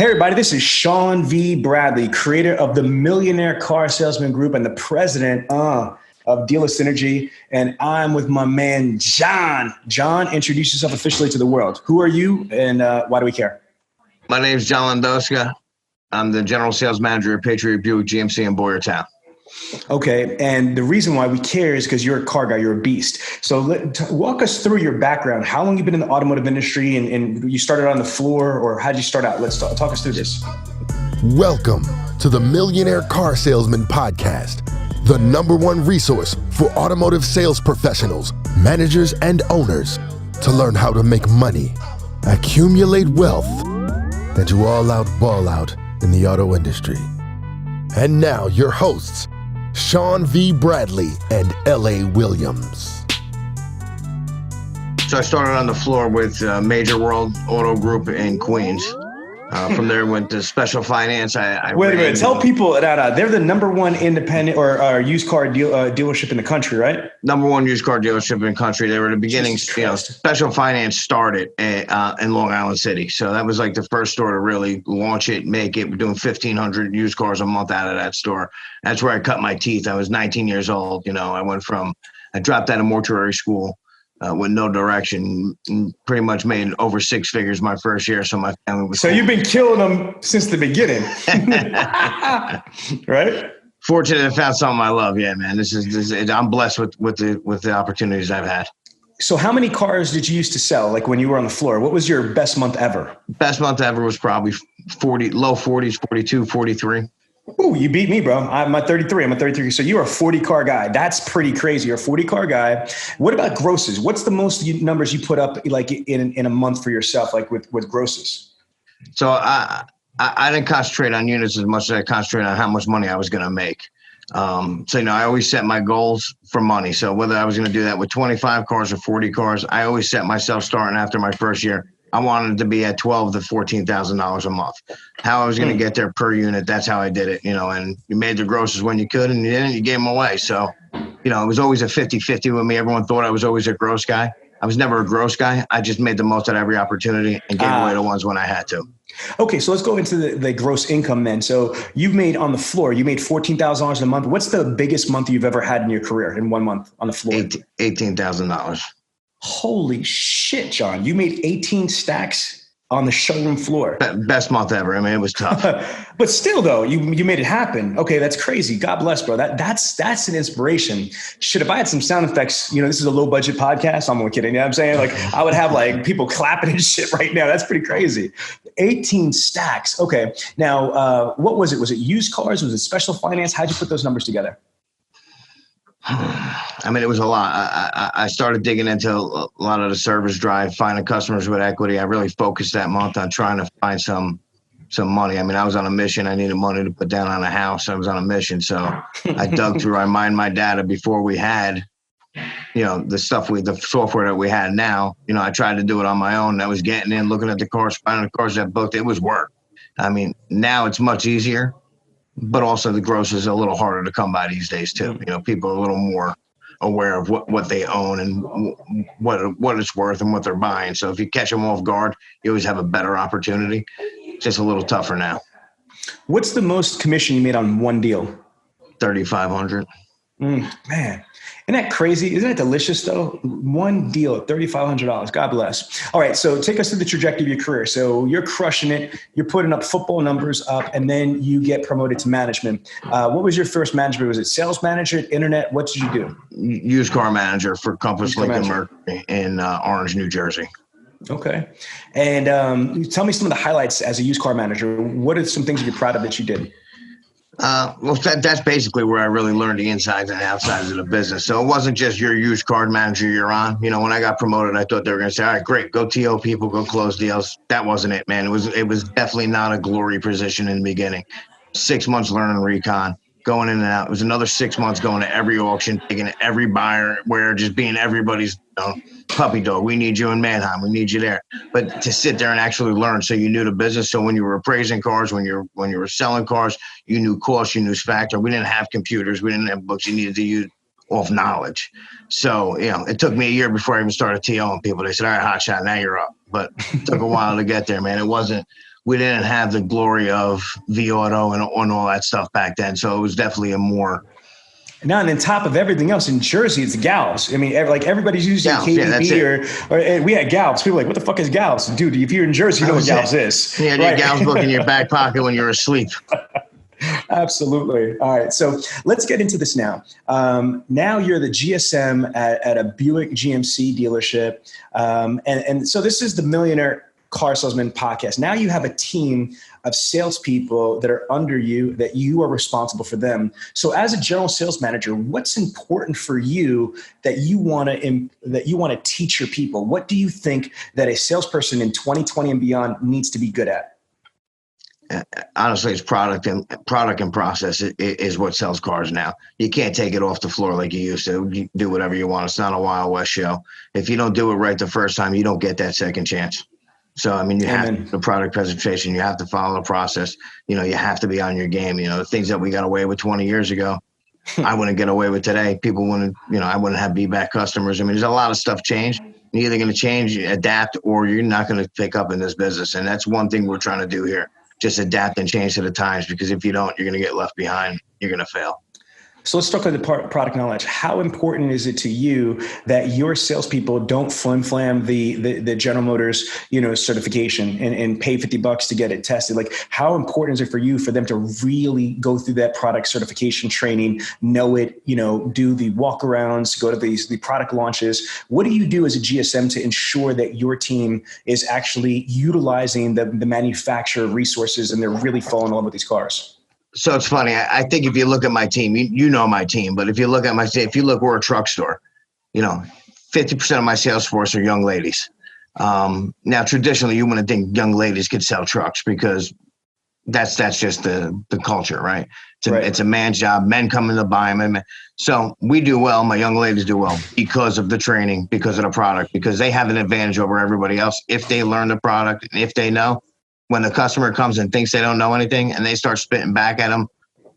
Hey everybody, this is Sean V. Bradley, creator of the Millionaire Car Salesman Group and the president of Dealer Synergy. And I'm with my man, John. John, introduce yourself officially to the world. Who are you and why do we care? My name is John Landosca. I'm the general sales manager at Patriot Buick GMC in Boyertown. Okay, and the reason why we care is because you're a car guy, you're a beast. So walk us through your background. How long you been in the automotive industry and you started on the floor, or how did you start out? Let's talk us through this. Welcome to the Millionaire Car Salesman Podcast, the #1 resource for automotive sales professionals, managers, and owners to learn how to make money, accumulate wealth, and to all out ball out in the auto industry. And now your hosts, Sean V. Bradley and L.A. Williams. So I started on the floor with Major World Auto Group in Queens. From there, went to Special Finance. Wait a minute. Tell people that they're the #1 independent or used car dealership in the country, right? #1 used car dealership in the country. They were the beginning. Special Finance started in Long Island City, so that was like the first store to really launch it, make it. We're doing 1,500 used cars a month out of that store. That's where I cut my teeth. I was 19 years old. I dropped out of Mortuary School. With no direction, pretty much made over 6 figures my first year. So my family was. So you've been killing them since the beginning, right? Fortunate I found something I love. Yeah, man. I'm blessed with the opportunities I've had. So how many cars did you used to sell? Like when you were on the floor, what was your best month ever? Best month ever was probably 40, low 40s, 42, 43. Ooh, you beat me, bro. I'm a 33. So you're a 40 car guy. That's pretty crazy. You're a 40 car guy. What about grosses? What's the most numbers you put up like in a month for yourself, like with grosses? So I didn't concentrate on units as much as I concentrated on how much money I was going to make. I always set my goals for money. So whether I was going to do that with 25 cars or 40 cars, I always set myself starting after my first year. I wanted to be at $12,000 to $14,000 a month. How I was going to get there per unit, that's how I did it, and you made the grosses when you could, and you didn't, you gave them away. So, it was always a 50-50 with me. Everyone thought I was always a gross guy. I was never a gross guy. I just made the most out of every opportunity and gave away the ones when I had to. Okay, so let's go into the gross income then. So you've made on the floor, you made $14,000 a month. What's the biggest month you've ever had in your career in 1 month on the floor? $18,000. Holy shit, John. You made 18 stacks on the showroom floor. Best month ever. I mean, it was tough. But still, though, you made it happen. Okay, that's crazy. God bless, bro. That's an inspiration. Shit, if I had some sound effects, this is a low budget podcast. I'm only kidding. You know what I'm saying? Like, I would have like people clapping and shit right now. That's pretty crazy. 18 stacks. Okay. Now, what was it? Was it used cars? Was it special finance? How'd you put those numbers together? I mean, it was a lot. I started digging into a lot of the service drive, finding customers with equity. I really focused that month on trying to find some money. I mean, I was on a mission. I needed money to put down on a house. I was on a mission. So I dug through, I mined my data before we had, the software that we had now. I tried to do it on my own. I was getting in, looking at the cars, finding the cars that booked. It was work. I mean, now it's much easier. But also the gross is a little harder to come by these days too. People are a little more aware of what they own and what it's worth and what they're buying. So if you catch them off guard, you always have a better opportunity. It's just a little tougher now. What's the most commission you made on one deal? 3,500. Man, isn't that crazy? Isn't that delicious though? One deal at $3,500. God bless. All right. So take us through the trajectory of your career. So you're crushing it. You're putting up football numbers up, and then you get promoted to management. What was your first management? Was it sales manager, internet? What did you do? Used car manager for Compass Lincoln Mercury in Orange, New Jersey. Okay. And tell me some of the highlights as a used car manager. What are some things you're proud of that you did? That's basically where I really learned the insides and outsides of the business. So it wasn't just your used car manager you're on. When I got promoted, I thought they were going to say, all right, great, go TO people, go close deals. That wasn't it, man. It was definitely not a glory position in the beginning. 6 months learning recon, going in and out. It was another 6 months going to every auction, taking every buyer, just being everybody's puppy dog. We need you in Manheim. We need you there. But to sit there and actually learn, so you knew the business. So when you were appraising cars, when you were selling cars, you knew cost, you knew factor. We didn't have computers. We didn't have books. You needed to use off knowledge. So, it took me a year before I even started TOing people. They said, all right, hotshot, now you're up. But it took a while to get there, man. It wasn't we didn't have the glory of V-Auto and all that stuff back then. So it was definitely a more. Now, and on top of everything else in Jersey, it's Galps. I mean, like everybody's using Galps, KBB or we had Galps. People are like, what the fuck is Galps? Dude, if you're in Jersey, you know what Galps is. Yeah, right? Your Galps book in your back pocket when you're asleep. Absolutely. All right. So let's get into this now. Now you're the GSM at a Buick GMC dealership. And so this is the Millionaire Car Salesman podcast. Now you have a team of salespeople that are under you, that you are responsible for them. So as a general sales manager, what's important for you that you want to teach your people? What do you think that a salesperson in 2020 and beyond needs to be good at? Honestly, it's product and process is what sells cars now. You can't take it off the floor like you used to. You do whatever you want. It's not a Wild West show. If you don't do it right the first time, you don't get that second chance. So, I mean, you have the product presentation, you have to follow the process, you have to be on your game. The things that we got away with 20 years ago, I wouldn't get away with today. People wouldn't, I wouldn't have be-back customers. I mean, there's a lot of stuff changed. You're either going to change, adapt, or you're not going to pick up in this business. And that's one thing we're trying to do here. Just adapt and change to the times, because if you don't, you're going to get left behind. You're going to fail. So let's talk about the product knowledge. How important is it to you that your salespeople don't flim-flam the General Motors, certification and pay $50 to get it tested? Like, how important is it for you for them to really go through that product certification training, know it, do the walkarounds, go to the product launches? What do you do as a GSM to ensure that your team is actually utilizing the manufacturer resources and they're really falling in love with these cars? So it's funny. I think if you look at my team, you know my team, but if you look at my team, if you look, we're a truck store, 50% of my sales force are young ladies. Now, traditionally, you wouldn't think young ladies could sell trucks because that's just the culture, right? It's a man's job. Men come in to buy them. So we do well. My young ladies do well because of the training, because of the product, because they have an advantage over everybody else. If they learn the product and if they know, when the customer comes and thinks they don't know anything and they start spitting back at them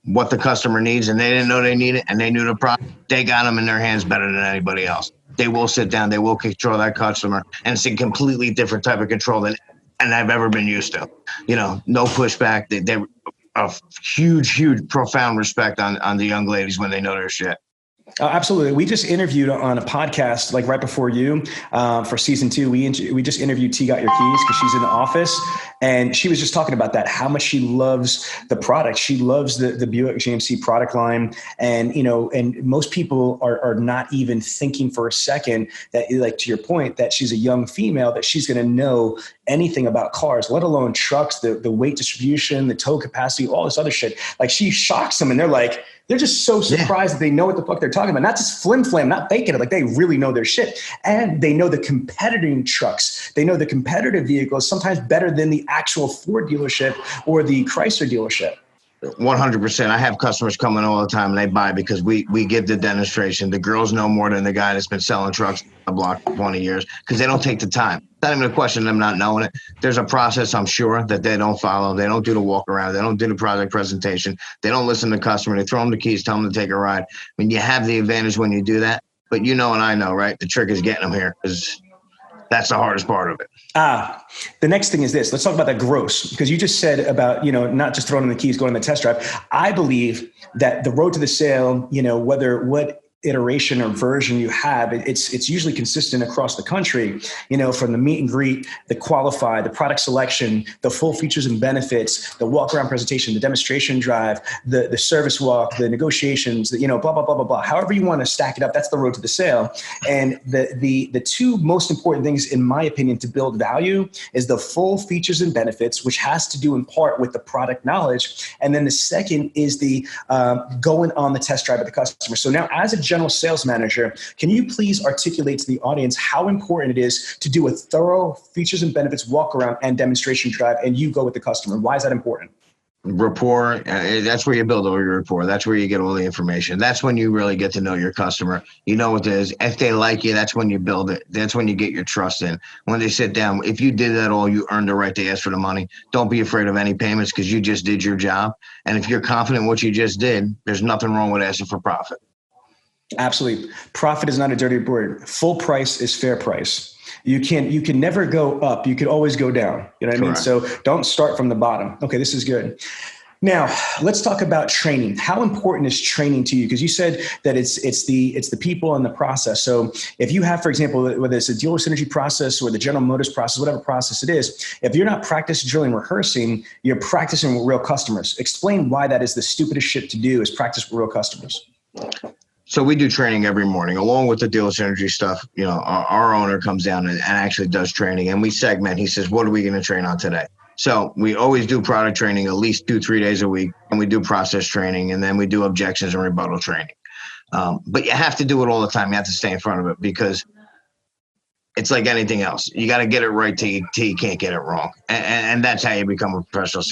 what the customer needs and they didn't know they need it and they knew the product, they got them in their hands better than anybody else. They will sit down. They will control that customer. And it's a completely different type of control than I've ever been used to. No pushback. They're a huge, profound respect on the young ladies when they know their shit. Absolutely. We just interviewed on a podcast like right before you for season 2. We just interviewed T Got Your Keys because she's in the office, and she was just talking about that, how much she loves the product. She loves the Buick GMC product line, and and most people are not even thinking for a second that, like to your point, that she's a young female, that she's going to know anything about cars, let alone trucks, the weight distribution, the tow capacity, all this other shit. Like, she shocks them, and they're just so surprised that they know what the fuck they're talking about. Not just flim-flam, not faking it. Like, they really know their shit. And they know the competing trucks. They know the competitive vehicles sometimes better than the actual Ford dealership or the Chrysler dealership. 100%. I have customers coming all the time and they buy because we give the demonstration. The girls know more than the guy that's been selling trucks on the block for 20 years because they don't take the time. It's not even a question of them not knowing it. There's a process, I'm sure, that they don't follow. They don't do the walk around. They don't do the product presentation. They don't listen to the customer. They throw them the keys, tell them to take a ride. I mean, you have the advantage when you do that. But and I know, right? The trick is getting them here because that's the hardest part of it. The next thing is this. Let's talk about the gross, because you just said about, not just throwing in the keys, going on the test drive. I believe that the road to the sale, what iteration or version you have, it's usually consistent across the country, from the meet and greet, the qualify, the product selection, the full features and benefits, the walk around presentation, the demonstration drive, the service walk, the negotiations, blah, blah, blah, blah, blah. However you want to stack it up, that's the road to the sale. And the two most important things, in my opinion, to build value is the full features and benefits, which has to do in part with the product knowledge. And then the second is the going on the test drive with the customer. So now, as a general sales manager, can you please articulate to the audience how important it is to do a thorough features and benefits walk around and demonstration drive, and you go with the customer? Why is that important? Rapport, that's where you build all your rapport. That's where you get all the information. That's when you really get to know your customer. You know what it is. If they like you, that's when you build it. That's when you get your trust in. When they sit down, if you did that all, you earned the right to ask for the money. Don't be afraid of any payments because you just did your job. And if you're confident in what you just did, there's nothing wrong with asking for profit. Absolutely. Profit is not a dirty word. Full price is fair price. You can never go up. You could always go down. You know what I mean? Correct. So don't start from the bottom. Okay, this is good. Now, let's talk about training. How important is training to you? Because you said that it's the people and the process. So if you have, for example, whether it's a dealer synergy process or the General Motors process, whatever process it is, if you're not practice drilling, rehearsing, you're practicing with real customers. Explain why that is the stupidest shit to do, is practice with real customers. So we do training every morning along with the dealer synergy stuff. You know, our owner comes down and actually does training, and we segment. He says, what are we going to train on today? So we always do product training at least 2-3 days a week, and we do process training, and then we do objections and rebuttal training. But you have to do it all the time. You have to stay in front of it, because it's like anything else. You got to get it right till you can't get it wrong. And that's how you become a professional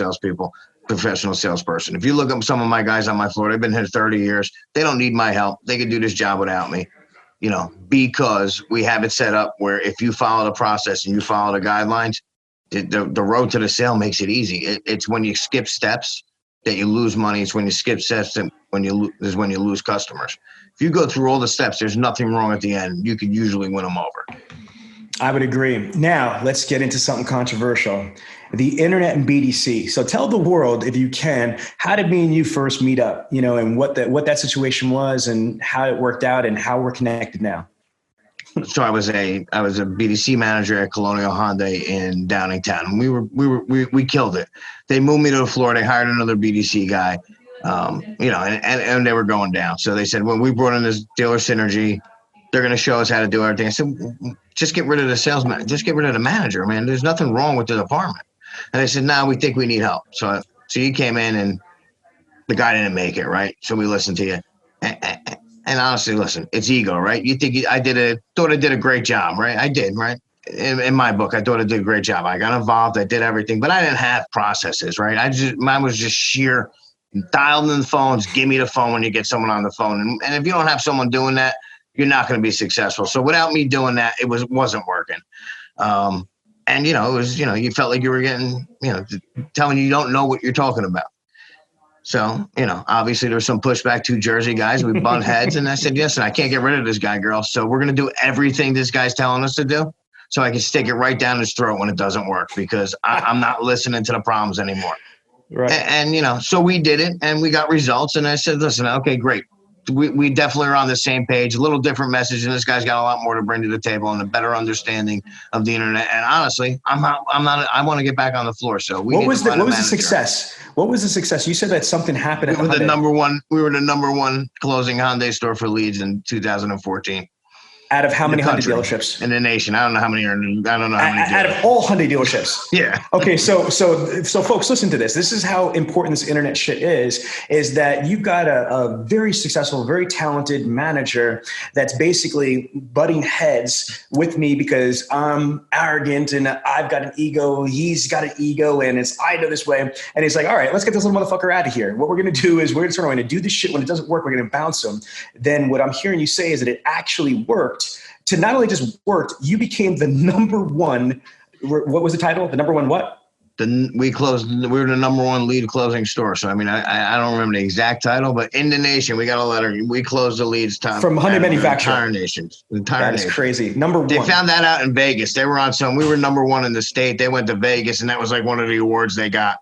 salesperson. If you look at some of my guys on my floor, they've been here 30 years. They don't need my help. They can do this job without me, you know, because we have it set up where if you follow the process and you follow the guidelines, the road to the sale makes it easy. It's when you skip steps that you lose money. It's when you skip steps that when you lose customers. If you go through all the steps, there's nothing wrong at the end. You can usually win them over. I would agree. Now let's get into something controversial. The internet and BDC. So tell the world, if you can, how did me and you first meet up, you know, and what that situation was and how it worked out and how we're connected now. So I was a BDC manager at Colonial Hyundai in Downingtown. We killed it. They moved me to the floor. They hired another BDC guy, you know, and they were going down. So they said, when we brought in this dealer synergy, they're going to show us how to do everything. I said, just get rid of the salesman. Just get rid of the manager, man. There's nothing wrong with the department. And they said, no, we think we need help. So you came in and the guy didn't make it, right? So we listened to you. And honestly, listen, it's ego, right? You think thought I did a great job, right? I did, right? In my book, I thought I did a great job. I got involved. I did everything, but I didn't have processes, right? Mine was just sheer dialed in the phones. Give me the phone when you get someone on the phone. And if you don't have someone doing that, you're not going to be successful. So without me doing that, it wasn't working. And, you know, it was, you know, you felt like you were getting, you know, telling you don't know what you're talking about. So, you know, obviously there's some pushback, 2 Jersey guys. We butt heads. And I said, yes, and I can't get rid of this guy, girl. So we're going to do everything this guy's telling us to do so I can stick it right down his throat when it doesn't work, because I'm not listening to the problems anymore. Right. And, you know, so we did it and we got results. And I said, listen, okay, great. We definitely are on the same page, a little different message. And this guy's got a lot more to bring to the table and a better understanding of the internet. And honestly, I want to get back on the floor. So what was the success? What was the success? You said that something happened. We were the number one closing Hyundai store for leads in 2014. Out of how many Hyundai dealerships in the nation? I don't know how many. Out of all Hyundai dealerships. Yeah. Okay. So folks, listen to this. This is how important this internet shit is that you've got a very successful, very talented manager that's basically butting heads with me because I'm arrogant and I've got an ego. He's got an ego and I know this way. And he's like, all right, let's get this little motherfucker out of here. What we're going to do is we're going to do this shit. When it doesn't work, we're going to bounce him. Then what I'm hearing you say is that it actually worked. To not only just worked, you became the number one. What was the title? The number one what? We were the number one lead closing store. So, I mean, I don't remember the exact title, but in the nation, we got a letter. We closed the leads from Hyundai manufacturer. The entire nation. That's crazy. Number one. They found that out in Vegas. They were on we were number one in the state. They went to Vegas, and that was like one of the awards they got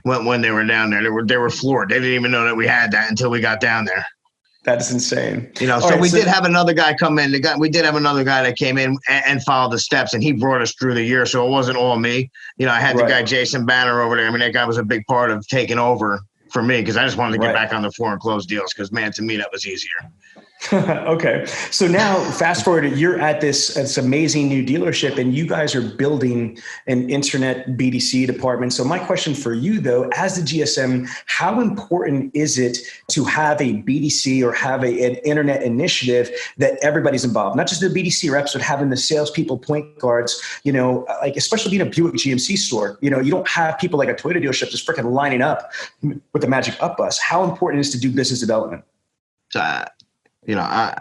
when they were down there. They were floored. They didn't even know that we had that until we got down there. That's insane. You know, so we did have another guy come in. We did have another guy that came in and followed the steps, and he brought us through the year. So it wasn't all me. You know, I had the guy Jason Banner over there. I mean, that guy was a big part of taking over for me because I just wanted to get back on the floor and close deals because, man, to me, that was easier. Okay. So now fast forward, you're at this amazing new dealership and you guys are building an internet BDC department. So my question for you though, as the GSM, how important is it to have a BDC or have an internet initiative that everybody's involved? Not just the BDC reps, but having the salespeople, point guards, you know, like especially being a Buick GMC store, you know, you don't have people like a Toyota dealership just freaking lining up with the magic up bus. How important is it to do business development? You know,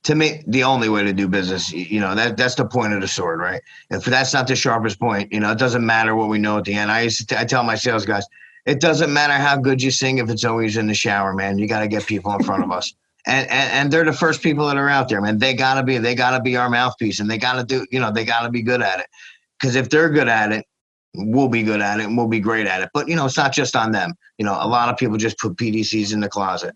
to me, the only way to do business, you know, that's the point of the sword, right? If that's not the sharpest point, you know, it doesn't matter what we know at the end. I tell my sales guys, it doesn't matter how good you sing if it's always in the shower, man. You got to get people in front of us. And they're the first people that are out there, man. They gotta be our mouthpiece, and they gotta be good at it. Because if they're good at it, we'll be good at it and we'll be great at it. But, it's not just on them. A lot of people just put PDCs in the closet.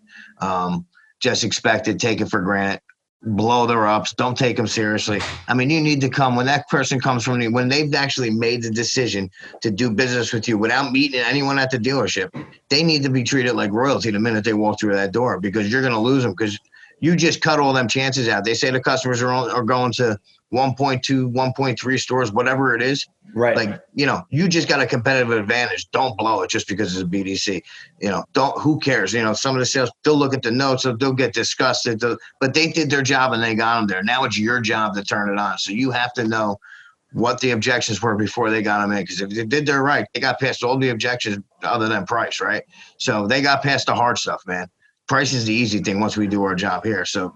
Just expect it, take it for granted, blow their ups, don't take them seriously. I mean, you need to come when that person comes from you, when they've actually made the decision to do business with you without meeting anyone at the dealership, they need to be treated like royalty the minute they walk through that door, because you're going to lose them because you just cut all them chances out. They say the customers are going to 1.2, 1.3 stores, whatever it is. Right. Like, you just got a competitive advantage. Don't blow it just because it's a BDC. Who cares? Some of the sales, they'll look at the notes, they'll get disgusted, but they did their job and they got them there. Now it's your job to turn it on. So you have to know what the objections were before they got them in. Because if they did their right, they got past all the objections other than price, right? So they got past the hard stuff, man. Price is the easy thing once we do our job here. So,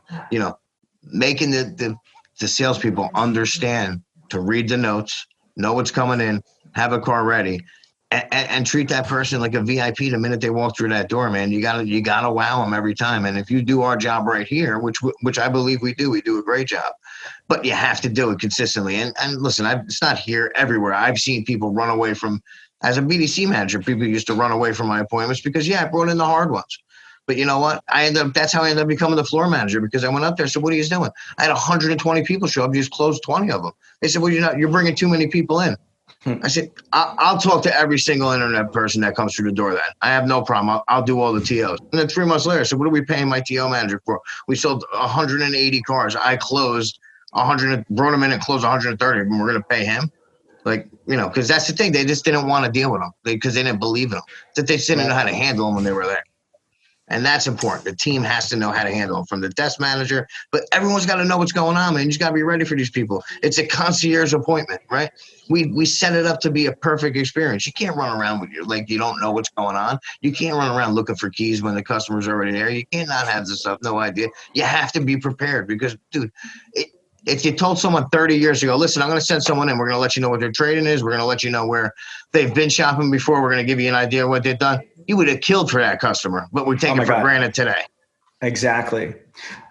making the salespeople understand to read the notes, know what's coming in, have a car ready, and treat that person like a VIP the minute they walk through that door, man. You gotta wow them every time. And if you do our job right here, which I believe we do a great job, but you have to do it consistently. And listen, it's not here, everywhere. I've seen people run away from, as a BDC manager, people used to run away from my appointments because I brought in the hard ones. But you know what? That's how I ended up becoming the floor manager, because I went up there. So what are you doing? I had 120 people show up. You just closed 20 of them. They said, well, you're bringing too many people in. I said, I'll talk to every single internet person that comes through the door then. I have no problem. I'll do all the TOs. And then 3 months later, I said, what are we paying my TO manager for? We sold 180 cars. I closed 100, brought them in and closed 130, and we're going to pay him? Like, because that's the thing. They just didn't want to deal with them because they didn't believe in them. That they didn't know how to handle them when they were there. And that's important. The team has to know how to handle them, from the desk manager. But everyone's got to know what's going on, man. You just got to be ready for these people. It's a concierge appointment, right? We set it up to be a perfect experience. You can't run around with you don't know what's going on. You can't run around looking for keys when the customer's already there. You can't not have this stuff, no idea. You have to be prepared because, dude, if you told someone 30 years ago, listen, I'm going to send someone in, we're going to let you know what their trading is, we're going to let you know where they've been shopping before, we're going to give you an idea of what they've done, you would have killed for that customer, but we're taking it for granted today. Exactly.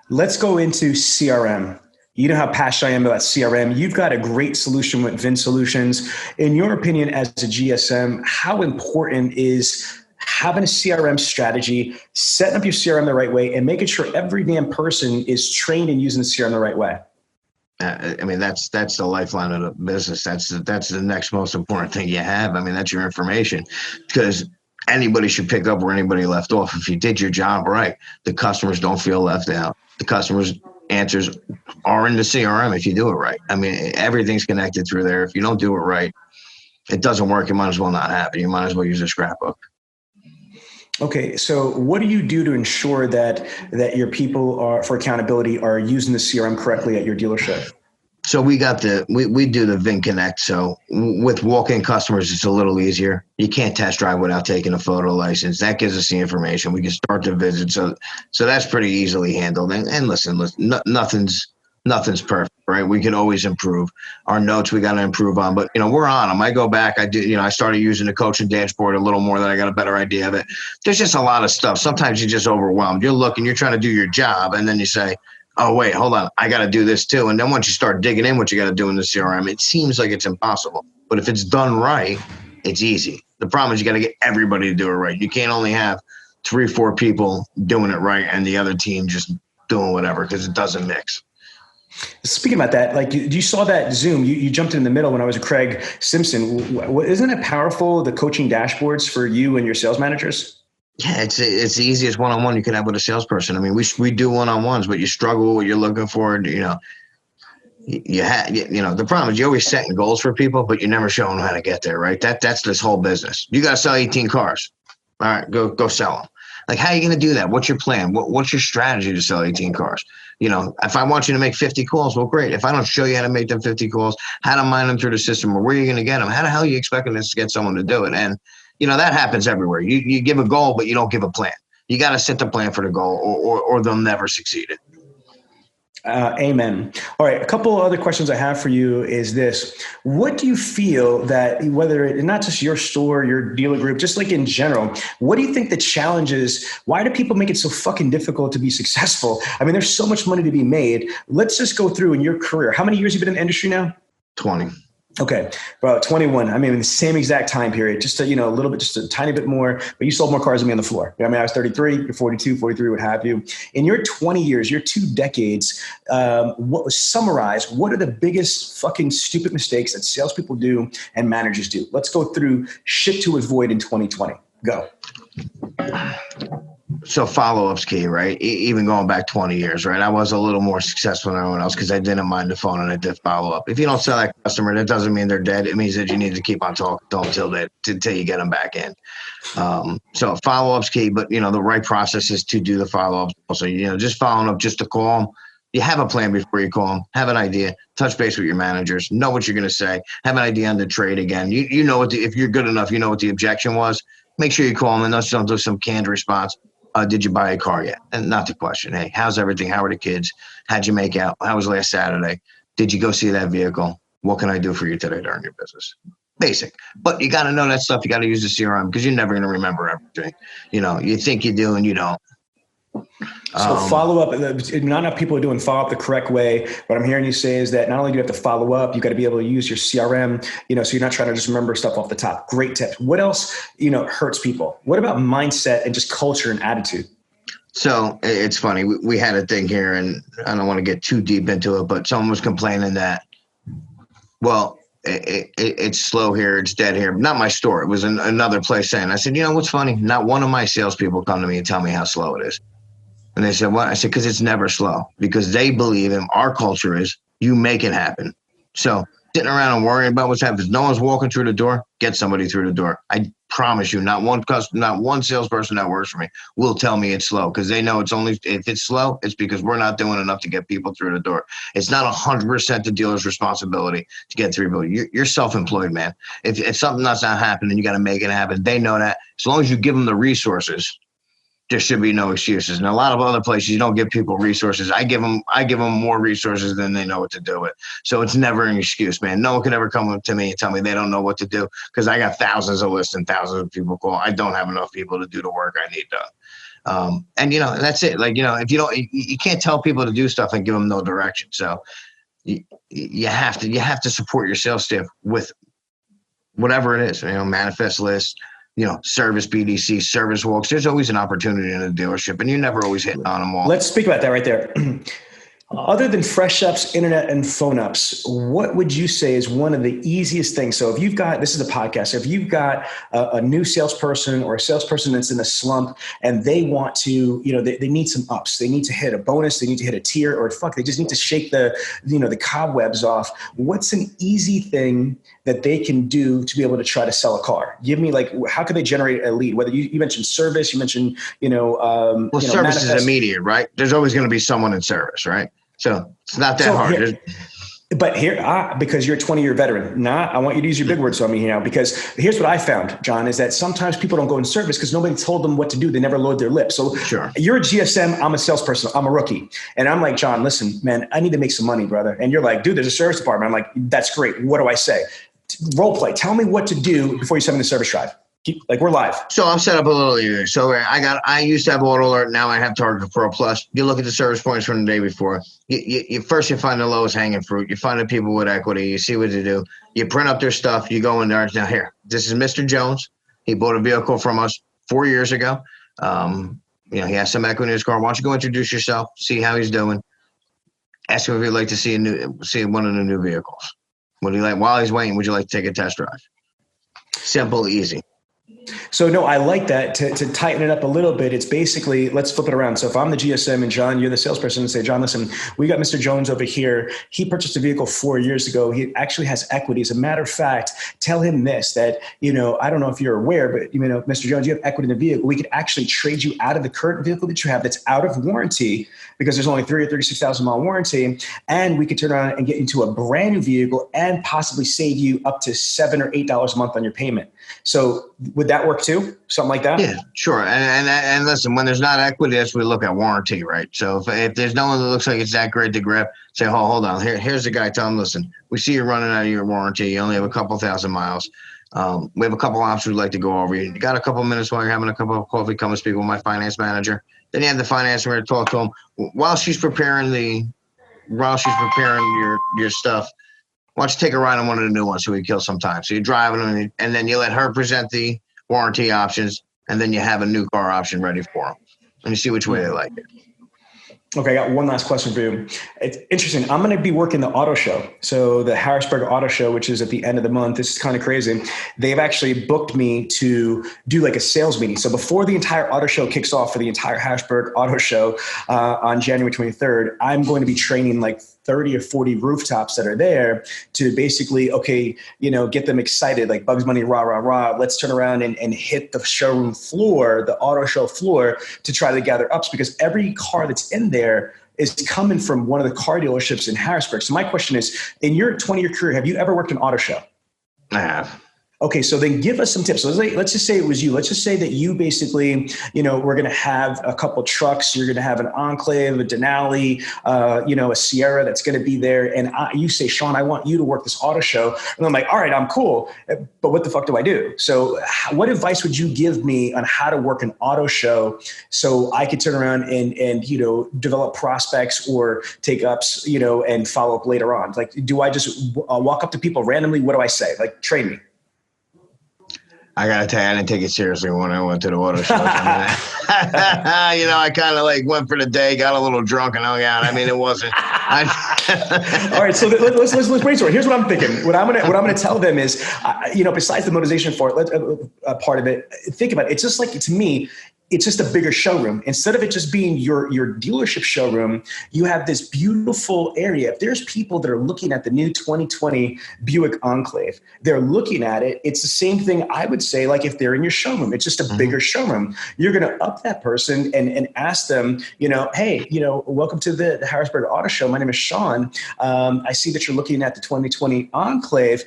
Let's go into CRM. You know how passionate I am about CRM. You've got a great solution with Vin Solutions. In your opinion, as a GSM, how important is having a CRM strategy, setting up your CRM the right way, and making sure every damn person is trained in using the CRM the right way? I mean, that's the lifeline of the business. That's the next most important thing you have. I mean, that's your information, because anybody should pick up where anybody left off. If you did your job right, the customers don't feel left out. The customers' answers are in the CRM if you do it right. I mean, everything's connected through there. If you don't do it right, it doesn't work. You might as well not have it. You might as well use a scrapbook. Okay, so what do you do to ensure that your people for accountability are using the CRM correctly at your dealership? So we do the VIN Connect. So with walk-in customers, it's a little easier. You can't test drive without taking a photo license. That gives us the information. We can start the visit. So that's pretty easily handled. And listen, nothing's perfect, right? We can always improve. Our notes we got to improve on, but we're on them. I go back, I started using the coaching dashboard a little more, that I got a better idea of it. There's just a lot of stuff. Sometimes you're just overwhelmed. You're looking, you're trying to do your job, and then you say, oh wait, hold on, I got to do this too. And then once you start digging in what you got to do in the CRM, it seems like it's impossible. But if it's done right, it's easy. The problem is you got to get everybody to do it right. You can't only have 3-4 people doing it right and the other team just doing whatever, because it doesn't mix. Speaking about that, like you saw that Zoom, you jumped in the middle when I was with Craig Simpson. Isn't it powerful, the coaching dashboards for you and your sales managers? Yeah, it's the easiest one-on-one you can have with a salesperson. I mean, we do one-on-ones, but you struggle with what you're looking for. The problem is you're always setting goals for people, but you're never showing them how to get there, right? That's this whole business. You got to sell 18 cars. All right, go sell them. Like, how are you going to do that? What's your plan? What's your strategy to sell 18 cars? If I want you to make 50 calls, well, great. If I don't show you how to make them 50 calls, how to mine them through the system, or where you're going to get them, how the hell are you expecting this to get someone to do it? And, that happens everywhere. You give a goal, but you don't give a plan. You got to set the plan for the goal, or they'll never succeed it. Amen. All right. A couple other questions I have for you is this. What do you feel that not just your store, your dealer group, just like in general, what do you think the challenge is? Why do people make it so fucking difficult to be successful? I mean, there's so much money to be made. Let's just go through in your career. How many years have you been in the industry now? 20. Okay, about 21. I mean, in the same exact time period, just a little bit, just a tiny bit more, but you sold more cars than me on the floor. I mean, I was 33, you're 42, 43, what have you. In your 20 years, your 2 decades, summarize, what are the biggest fucking stupid mistakes that salespeople do and managers do? Let's go through shit to avoid in 2020. Go. So follow-up's key, right? Even going back 20 years, right? I was a little more successful than everyone else because I didn't mind the phone and I did follow-up. If you don't sell that customer, that doesn't mean they're dead. It means that you need to keep on talking to them until you get them back in. So follow-up's key, but the right process is to do the follow-up. Also, just following up just to call them. You have a plan before you call them. Have an idea. Touch base with your managers. Know what you're going to say. Have an idea on the trade again. You know what if you're good enough, you know what the objection was. Make sure you call them and don't do some canned response. Did you buy a car yet? And not the question. Hey, how's everything? How are the kids? How'd you make out? How was last Saturday? Did you go see that vehicle? What can I do for you today to earn your business? Basic. But you got to know that stuff. You got to use the CRM because you're never going to remember everything. You think you do and you don't. So follow up, not enough people are doing follow up the correct way. What I'm hearing you say is that not only do you have to follow up, you got to be able to use your CRM, so you're not trying to just remember stuff off the top. Great tips. What else, hurts people? What about mindset and just culture and attitude? So it's funny. We had a thing here and I don't want to get too deep into it, but someone was complaining that, it's slow here. It's dead here. Not my store. It was another place saying, I said, what's funny? Not one of my salespeople come to me and tell me how slow it is. And they said, what? I said, because it's never slow. Because they believe in our culture is you make it happen. So sitting around and worrying about what's happening. If no one's walking through the door, get somebody through the door. I promise you, not one salesperson that works for me will tell me it's slow because they know if it's slow, it's because we're not doing enough to get people through the door. It's not 100% the dealer's responsibility to get through people. You're self-employed, man. If something that's not happening, you got to make it happen. They know that. As long as you give them the resources, there should be no excuses. And a lot of other places, you don't give people resources. I give them more resources than they know what to do with. So it's never an excuse, man. No one can ever come up to me and tell me they don't know what to do because I got thousands of lists and thousands of people call. I don't have enough people to do the work I need done. And that's it. Like, if you can't tell people to do stuff and give them no direction. So you have to support your sales staff with whatever it is, manifest lists, service BDC, service walks. There's always an opportunity in a dealership, and you're never always hitting on them all. Let's speak about that right there. Other than fresh ups, internet, and phone ups, what would you say is one of the easiest things? So if you've got, this is a podcast, so if you've got a new salesperson or a salesperson that's in a slump and they want to, they need some ups, they need to hit a bonus, they need to hit a tier, or they just need to shake the cobwebs off. What's an easy thing that they can do to be able to try to sell a car? Give me how can they generate a lead? Whether you mentioned service, you mentioned, service manifest. Is immediate, right? There's always going to be someone in service, right? So it's not that hard. Because you're a 20-year veteran. I want you to use your big words on me here now, because here's what I found, John, is that sometimes people don't go in service because nobody told them what to do. They never load their lips. So sure. You're a GSM. I'm a salesperson. I'm a rookie. And I'm like, John, listen, man, I need to make some money, brother. And you're like, dude, there's a service department. I'm like, that's great. What do I say? Role play. Tell me what to do before you send me the service drive. We're live. So I'm set up a little easier. So I used to have Auto Alert. Now I have Target Pro Plus. You look at the service points from the day before. You first find the lowest hanging fruit. You find the people with equity. You see what they do. You print up their stuff. You go in there. Now here, this is Mr. Jones. He bought a vehicle from us 4 years ago. He has some equity in his car. Why don't you go introduce yourself? See how he's doing. Ask him if he'd like to see one of the new vehicles. Would he like, while he's waiting, would you like to take a test drive? Simple, easy. So no, I like that. To tighten it up a little bit, it's basically, let's flip it around. So if I'm the GSM and John, you're the salesperson, and say, John, listen, we got Mr. Jones over here. He purchased a vehicle 4 years ago. He actually has equity. As a matter of fact, tell him this, that, I don't know if you're aware, but Mr. Jones, you have equity in the vehicle. We could actually trade you out of the current vehicle that you have that's out of warranty, because there's only 30 or 36,000 mile warranty. And we could turn around and get into a brand new vehicle and possibly save you up to $7 or $8 a month on your payment. So would that work too? Something like that? Yeah, sure. And listen, when there's not equity, that's we look at warranty, right? So if there's no one that looks like it's that great to grab, say, oh, hold on, here's the guy. Tell him, listen, we see you're running out of your warranty. You only have a couple thousand miles. We have a couple options we'd like to go over. You got a couple minutes while you're having a cup of coffee, come and speak with my finance manager. Then you have the finance manager talk to him while she's preparing your stuff. Why don't you take a ride on one of the new ones so we kill some time? So you're driving them, and then you let her present the warranty options, and then you have a new car option ready for them, and you see which way they like it. Okay, I got one last question for you. It's interesting. I'm going to be working the auto show. So the Harrisburg Auto Show, which is at the end of the month, this is kind of crazy. They've actually booked me to do like a sales meeting. So before the entire auto show kicks off for the entire Harrisburg Auto Show on January 23rd, I'm going to be training like 30 or 40 rooftops that are there to basically, okay, get them excited, like Bugs Bunny, rah, rah, rah. Let's turn around and hit the showroom floor, the auto show floor, to try to gather ups, because every car that's in there is coming from one of the car dealerships in Harrisburg. So my question is, in your 20-year career, have you ever worked an auto show? I have. Okay, so then give us some tips. So let's just say it was you. Let's just say that you basically, we're going to have a couple trucks. You're going to have an Enclave, a Denali, a Sierra that's going to be there. And you say, Sean, I want you to work this auto show. And I'm like, all right, I'm cool. But what the fuck do I do? So what advice would you give me on how to work an auto show so I could turn around and develop prospects or take ups, and follow up later on? Like, do I just walk up to people randomly? What do I say? Like, train me. I got to tell you, I didn't take it seriously when I went to the auto show. I kind of went for the day, got a little drunk and hung out. I mean, it wasn't. All right, so let's brainstorm. Here's what I'm thinking. What I'm gonna tell them is, besides the motivation for it, part of it, think about it. It's just like, to me, it's just a bigger showroom. Instead of it just being your dealership showroom, you have this beautiful area. If there's people that are looking at the new 2020 Buick Enclave, they're looking at it. It's the same thing I would say, like if they're in your showroom, it's just a bigger showroom. You're going to up that person and ask them, hey, welcome to the Harrisburg Auto Show. My name is Sean. I see that you're looking at the 2020 Enclave.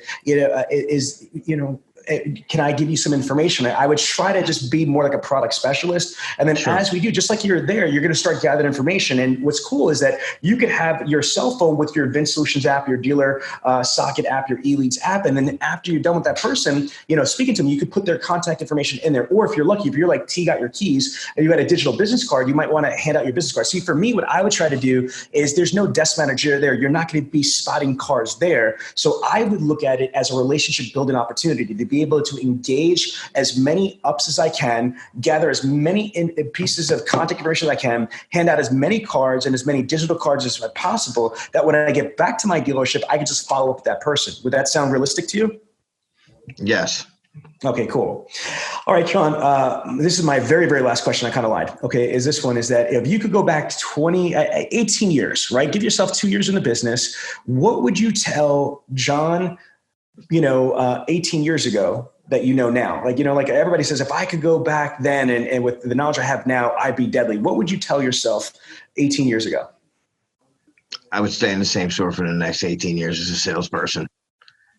Can I give you some information? I would try to just be more like a product specialist. And then as we do, just like you're there, you're going to start gathering information. And what's cool is that you could have your cell phone with your Vince Solutions app, your dealer socket app, your eLeads app. And then after you're done with that person, speaking to them, you could put their contact information in there. Or if you're lucky, if you're like T got your keys and you got a digital business card, you might want to hand out your business card. See, for me, what I would try to do is there's no desk manager there. You're not going to be spotting cars there. So I would look at it as a relationship building opportunity to be able to engage as many ups as I can, gather as many pieces of contact information as I can, hand out as many cards and as many digital cards as possible, that when I get back to my dealership, I can just follow up with that person. Would that sound realistic to you? Yes. Okay, cool. All right, Sean, this is my very, very last question. I kind of lied. Okay, is that if you could go back to 18 years, right? Give yourself 2 years in the business. What would you tell John, 18 years ago that now? Like everybody says, if I could go back then and with the knowledge I have now, I'd be deadly. What would you tell yourself 18 years ago? I would stay in the same store for the next 18 years as a salesperson.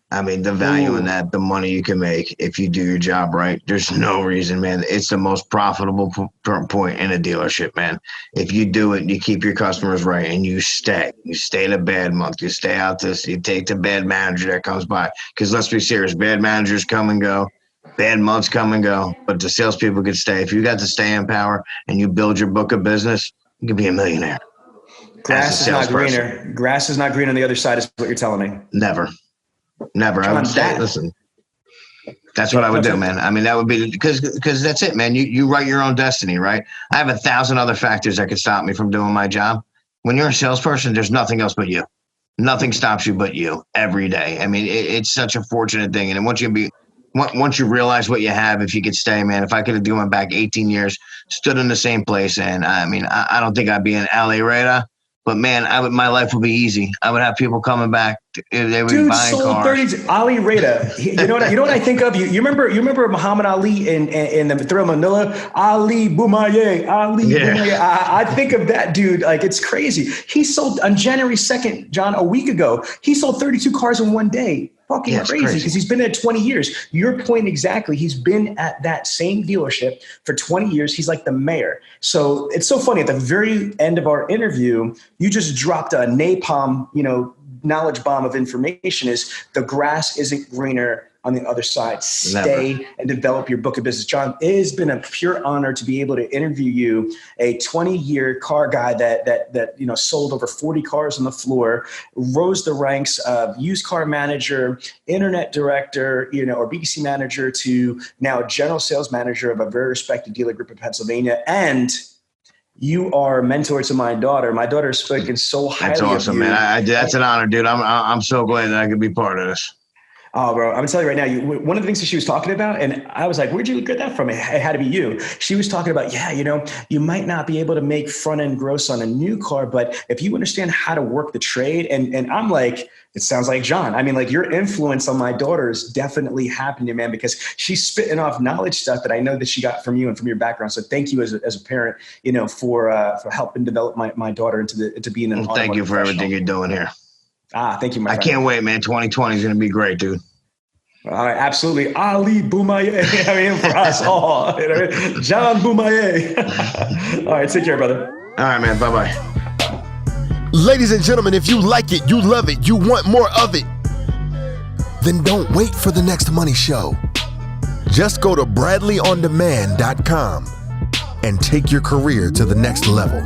I mean, the value in that, the money you can make if you do your job right, there's no reason, man. It's the most profitable point in a dealership, man. If you do it, you keep your customers right and you stay the bad month, you stay out this, you take the bad manager that comes by. Because let's be serious, bad managers come and go, bad months come and go, but the salespeople can stay. If you got the staying power and you build your book of business, you can be a millionaire. Grass is not greener. Grass is not green on the other side is what you're telling me. Never. I would say, listen, that's what I would do, man. I mean, that would be because that's it, man. You write your own destiny, right? I have 1,000 other factors that could stop me from doing my job. When you're a salesperson, there's nothing else but you. Nothing stops you but you every day. I mean, it's such a fortunate thing. And once you realize what you have, if you could stay, man, if I could have gone back 18 years, stood in the same place, and I mean, I don't think I'd be in LA Raider. But man, my life would be easy. I would have people coming back They were Dude buying sold cars. 30. Ali Reda. You know what I think of? You remember Muhammad Ali in the Thriller Manila? Ali Boumaier. Boumaier. I think of that dude. Like, it's crazy. He sold on January 2nd, John, a week ago. He sold 32 cars in one day. Fucking crazy, because he's been there 20 years. Your point exactly. He's been at that same dealership for 20 years. He's like the mayor. So it's so funny. At the very end of our interview, you just dropped a napalm, knowledge bomb of information. Is the grass isn't greener on the other side. Stay and develop your book of business. John, it has been a pure honor to be able to interview you, a 20-year car guy that sold over 40 cars on the floor, rose the ranks of used car manager, internet director, or BDC manager, to now general sales manager of a very respected dealer group in Pennsylvania. And you are a mentor to my daughter. My daughter is spoken so highly of you. That's awesome, man. That's an honor, dude. I'm so glad that I could be part of this. Oh, bro, I'm gonna tell you right now, one of the things that she was talking about, and I was like, where'd you get that from? It had to be you. She was talking about, you might not be able to make front end gross on a new car, but if you understand how to work the trade, and I'm like, it sounds like John. I mean, like, your influence on my daughter is definitely happening, man, because she's spitting off knowledge stuff that I know that she got from you and from your background. So thank you as a parent, for helping develop my daughter into being an Thank you for everything you're doing here. Thank you, my friend. I can't wait, man. 2020 is going to be great, dude. All right, absolutely. Ali Boumaier. For us all. John Boumaier. All right, take care, brother. All right, man. Bye-bye. Ladies and gentlemen, if you like it, you love it, you want more of it, then don't wait for the next money show. Just go to bradleyondemand.com and take your career to the next level.